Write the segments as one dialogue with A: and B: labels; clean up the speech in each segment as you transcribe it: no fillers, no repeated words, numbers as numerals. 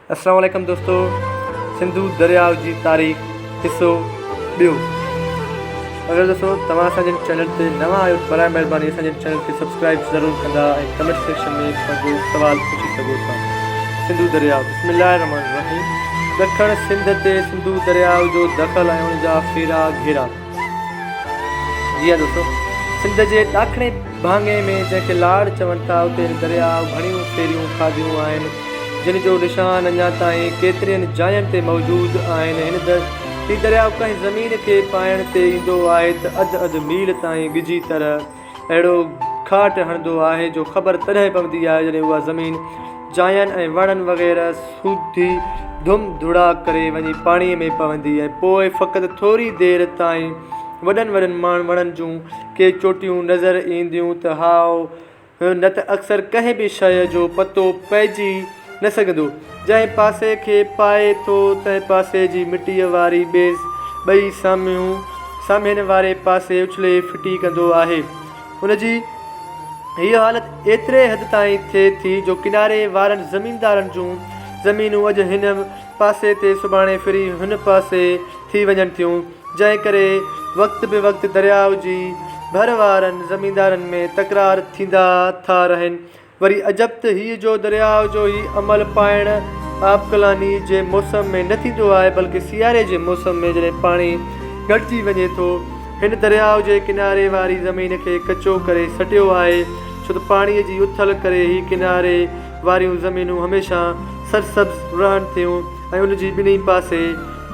A: अस्सलाम वालेकुम दोस्तों। सिंधु दरियाव जी तारीख़ हिस्सो ॿियो। अगर दोस्तों तव्हां असांजे चैनल ते नवां आहियो त बराए महिरबानी असांजे चैनल खे सब्सक्राइब ज़रूर कंदा ऐं कमेंट सेक्शन में पंहिंजो सवाल पुछी सघो था। सिंधु दरियाव बिस्मिल्लाहिर्रहमानिर्रहीम। ॾखण सिंध ते सिंधु दरियाव जो दख़ल ऐं उन जा फेरा घेरा। जी हाँ दोस्तों, सिंध जे ॾाखणे भाङे में जंहिंखे लाड़ चवनि था उते दरियाव घणियूं फेरियूं खाधियूं आहिनि, जिन जो निशान अञा ताईं केतिरनि जायुनि ते मौजूदु आहिनि। हीउ दरियाव कंहिं ज़मीन खे पाइण ते ईंदो आहे त अधु मील ताईं ॻिजी तरह अहिड़ो घाट हणंदो आहे जो ख़बर तॾहिं पवंदी आहे जॾहिं उहा ज़मीन जायुनि ऐं वणनि वग़ैरह सूधी धुम धुड़ा करे वञी पाणीअ में पवंदी ऐं पोइ फ़क़ति थोरी देरि ताईं वॾनि वणनि जूं के चोटियूं नज़र ईंदियूं त हाओ न त अक्सर कंहिं बि शइ जो पतो पइजी न सघंदो। जंहिं पासे खे पाए थो तंहिं पासे जी मिटीअ वारी ॿई साम्हूं वारे पासे उछले फिटी कंदो आहे। उनजी हीअ हालत एतिरे हद ताईं थिए थी जो किनारे वारनि ज़मीनदारनि जूं ज़मीनूं अॼु हिन पासे ते सुभाणे फिरी हुन पासे थी वञनि थियूं, जंहिं करे वक़्त बे वक़्तु दरियाव जी भर वारनि ज़मीनदारनि में तकरार थींदा था रहनि। वरी अजब त हीअ जो दरियाव जो ही अमल पाइण आबकलानी जे मौसम में न थींदो आहे, बल्कि सियारे जे मौसम में जॾहिं पाणी घटिजी वञे थो। हिन दरियाव जे किनारे वारी ज़मीन खे कचो करे सटियो आहे, छो त पाणीअ जी उथल करे ही किनारे वारियूं ज़मीनूं हमेशह सरसब्ज़ रहनि थियूं ऐं उनजी ॿिन्ही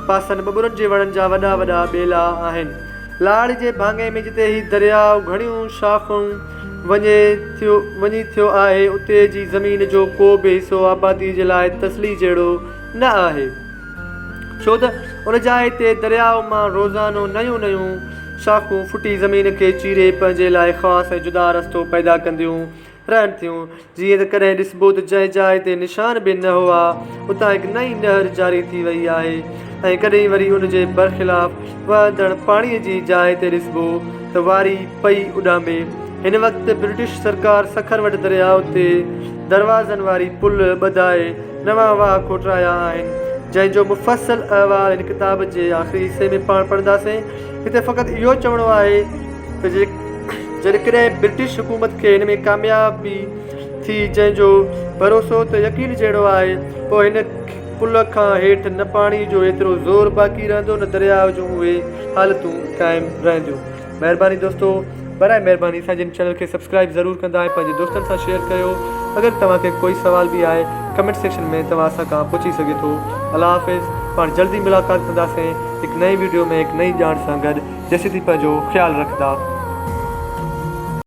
A: पासनि बबुरनि जे वणनि जा वॾा वॾा ॿेला आहिनि। लाड़ जे भाङे में जिते ही दरियाव घणियूं शाख़ूं वञी थियो आहे, उते जी ज़मीन जो को बि हिसो आबादी जे लाइ तसली जहिड़ो न आहे, छो त उन जाइ ते दरियाव मां रोज़ानो नयूं शाख़ूं फुटी ज़मीन खे चीरे पंहिंजे लाइ ख़ासि ऐं जुदा रस्तो पैदा कंदियूं रहनि थियूं। जीअं त कॾहिं ॾिसबो त जंहिं जाइ ते निशान बि न हुआ उतां हिकु नई नहर जारी थी वई आहे, ऐं कॾहिं वरी उन जे बरख़िलाफ़ वहंदड़ पाणीअ जी जाइ ते ॾिसबो त वारी पई उॾामे। हिन वक़्तु ब्रिटिश सरकार सखर वटि दरियाव ते दरवाज़नि वारी पुल ॿधाए नवां वाह खोटाया आहिनि, जंहिंजो मुफ़सल अहवाल हिन किताब जे आख़िरी हिसे में पाण पढ़ंदासीं। हिते फ़क़ति इहो चवणो आहे त जेकॾहिं ब्रिटिश हुकूमत खे हिन में कामयाबी थी, जंहिंजो भरोसो त यकीन जहिड़ो आहे, पोइ हिन पुल खां हेठि न पाणी जो एतिरो ज़ोर बाक़ी रहंदो न दरियाव जूं उहे हालतूं क़ाइमु रहंदियूं। महिरबानी दोस्तों, बराए महिरबानी असांजे चैनल खे सब्सक्राइब ज़रूर कंदा ऐं पंहिंजे दोस्तनि सां शेयर कयो। अगरि तव्हांखे कोई सवाल बि आहे कमेंट सेक्शन में तव्हां असां खां पुछी सघे थो। अल्लाह हाफ़िज़। पाण जल्दी मुलाक़ात कंदासीं हिकु नई वीडियो में हिकु नई ॼाण सां गॾु। जेसीं पंहिंजो ख़्यालु रखंदा।